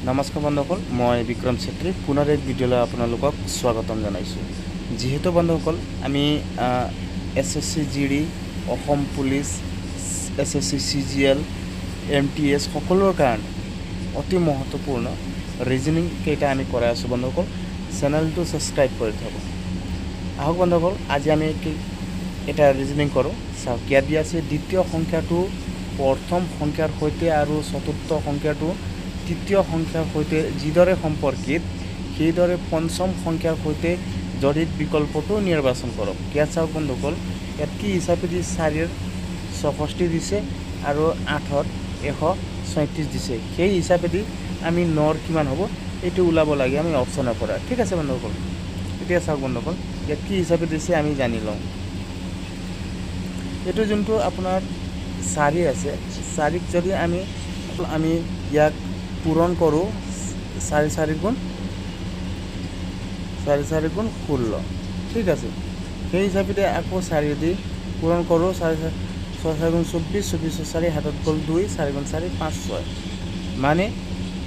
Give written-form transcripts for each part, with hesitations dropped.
নমস্কাৰ বন্ধুসকল, মই বিক্ৰম চেত্ৰী পুনৰ এক ভিডিঅ'লৈ আপোনালোকক স্বাগতম জনাইছোঁ। যিহেতু বন্ধুসকল আমি SSC GD, Assam police, SSC CGL, MTS সকলোৰ কাৰণে অতি মহত্বপূৰ্ণ ৰিজনিং কেইটা আমি কৰাই আছোঁ বন্ধুসকল। চেনেলটো ছাবস্ক্ৰাইব কৰি থ'ব। আহক বন্ধুসকল, আজি আমি এটা ৰিজনিং কৰোঁ। চাওক, ইয়াত দিয়া আছে দ্বিতীয় সংখ্যাটো প্ৰথম সংখ্যাৰ সৈতে আৰু চতুৰ্থ সংখ্যাটো তৃতীয় সংখ্যাৰ সৈতে যিদৰে সম্পৰ্কিত সেইদৰে পঞ্চম সংখ্যাৰ সৈতে জড়িত বিকল্পটো নিৰ্বাচন কৰক। ইয়াত চাওক বন্ধুসকল, ইয়াত কি হিচাপে দি 4ৰ 64 দিছে আৰু 8ৰ 137 দিছে। সেই হিচাপেদি আমি 9ৰ কিমান হ'ব এইটো ওলাব লাগে আমি অপশ্যনৰ পৰা। ঠিক আছে বন্ধুসকল, এতিয়া চাওক বন্ধুসকল, ইয়াত কি হিচাপে দিছে আমি জানি লওঁ। এইটো যোনটো আপোনাৰ 4 আছে, 4ক যদি আমি ইয়াক পূৰণ কৰোঁ 4 4 গুণ 16। ঠিক আছে, সেই হিচাপে আকৌ 4 দি পূৰণ কৰোঁ 4 6 গুণ 24, 24 4 হাতত গ'ল 2, 4 গুণ 4 5 6। মানে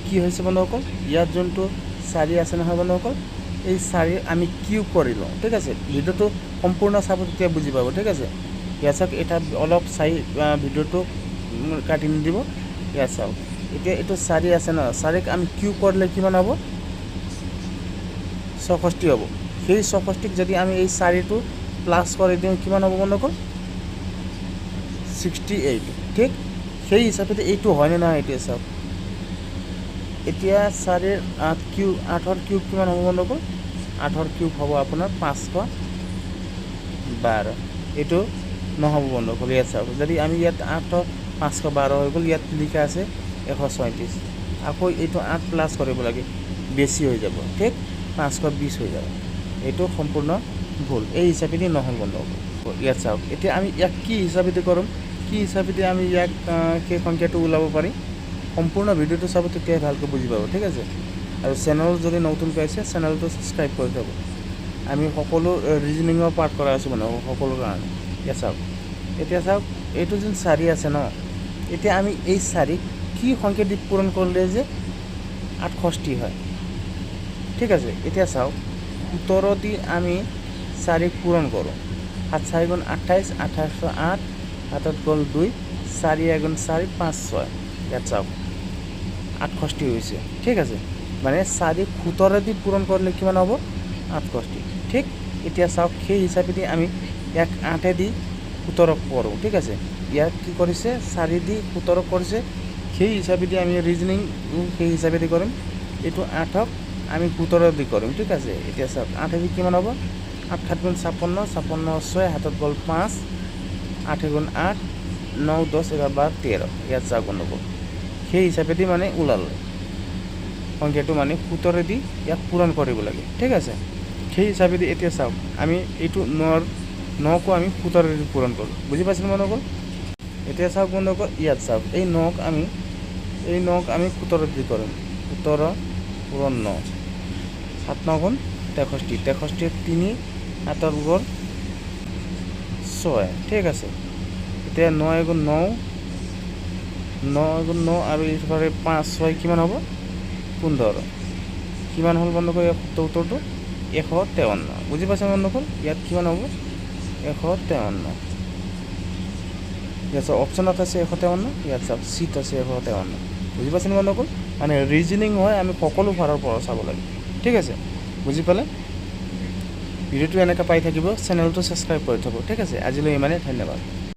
কি হৈছে বন্ধুসকল, ইয়াত যোনটো 4 আছে নহয় বন্ধুসকল, এই 4 আমি কিউব কৰি লওঁ। ঠিক আছে, ভিডিঅ'টো সম্পূৰ্ণ চাব, তেতিয়া বুজি পাব। ঠিক আছে, ইয়াত চাওক, এটা অলপ ভিডিঅ'টো কাটি নিদিব। ইয়াত চাওক, এতিয়া এইটো 4 আছে ন, 4ক আমি কিউব কৰিলে কিমান হ'ব 64 হ'ব। সেই 64ক যদি আমি এই 4টো প্লাছ কৰি দিওঁ কিমান হ'ব বন্ধুসকল 68। ঠিক সেই হিচাপে এইটো হয়নে নহয় এতিয়া চাওক। এতিয়া 4ৰ 8ৰ কিউব কিমান হ'ব বন্ধুসকল, 8ৰ কিউব হ'ব আপোনাৰ 512। এইটো নহ'ব বন্ধুসকল। ইয়াত চাওক, যদি আমি ইয়াত 8ৰ 512 হৈ গ'ল, ইয়াত লিখা আছে 137। আকৌ এইটো 8 প্লাছ কৰিব লাগে, বেছি হৈ যাব। ঠিক 520 হৈ যাব। এইটো সম্পূৰ্ণ ভুল, এই হিচাপেদি নহ'ল বন্ধুসকল। ইয়াত চাওক, এতিয়া আমি ইয়াক কি হিচাপেদি কৰিম, কি হিচাপেদি আমি ইয়াক সেই সংখ্যাটো ওলাব পাৰিম। সম্পূৰ্ণ ভিডিঅ'টো চাব, তেতিয়াই ভালকৈ বুজি পাব। ঠিক আছে, আৰু চেনেল যদি নতুনকৈ আছে চেনেলটো ছাবস্ক্ৰাইব কৰি থ'ব। আমি সকলো ৰিজনিঙৰ পাৰ্ট কৰাই আছোঁ মানে সকলো কাৰণে। ইয়াত চাওক, এতিয়া চাওক, এইটো যোন 4 আছে ন, এতিয়া আমি এই 4ক কি সংখ্যা দি পূৰণ কৰিলে যে 68 হয়। ঠিক আছে, এতিয়া চাওক, 17 দি আমি 4ক পূৰণ কৰোঁ। 7 4 গুণ 28, 2808 হাতত গ'ল 2, 4 গুণ 4 5 6। ইয়াত চাওক 68 হৈছে। ঠিক আছে, মানে 4ক 17 দি পূৰণ কৰিলে কিমান হ'ব 68। ঠিক, এতিয়া চাওক, সেই হিচাপেদি আমি ইয়াক 8 দি 17ক কৰোঁ। ঠিক আছে, ইয়াক কি কৰিছে 4 দি 17ক কৰিছে, সেই হিচাপেদি আমি ৰিজনিং সেই হিচাপেদি কৰিম। এইটো 8ক আমি 17 দি কৰিম। ঠিক আছে, এতিয়া চাওক, 8 দি কিমান হ'ব 8 7 গুণ 56, 56 6 হাতত গ'ল 5, 8 গুণ 8 9 10 11 12 13। ইয়াত চাওক বন্ধুসকল, সেই হিচাপেদি মানে ওলাল সংখ্যাটো, মানে 17 দি ইয়াক পূৰণ কৰিব লাগে। ঠিক আছে, সেই হিচাপেদি এতিয়া চাওক, আমি এইটো 9কো আমি 17 দি পূৰণ কৰোঁ। বুজি পাইছেনে বন্ধুসকল? এতিয়া চাওক বন্ধুসকল, ইয়াত চাওক, এই 9ক আমি 17 দি কৰিম। 17 পূৰণ 9, 7 9 গুণ 63, 63 3 হাতত গ'ল 6। ঠিক আছে, এতিয়া 9 গুণ 9, 9 গুণ 9 আৰু এইফালে 5 6 কিমান হ'ব 15। কিমান হ'ল বন্ধুসকল উত্তৰটো 153। বুজি পাইছে বন্ধুসকল? ইয়াত কিমান হ'ব 153। ইয়াত চাওক, অপশ্যনত আছে 153, ইয়াত চাওক চিট আছে 153। বুজি পাইছেনে বন্ধুসকল? মানে ৰিজনিং হয়, আমি সকলো ফালৰ পৰা চাব লাগে। ঠিক আছে, বুজি পালে? ভিডিঅ'টো এনেকৈ পাই থাকিব, চেনেলটো ছাবস্ক্ৰাইব কৰি থ'ব। ঠিক আছে, আজিলৈ ইমানেই, ধন্যবাদ।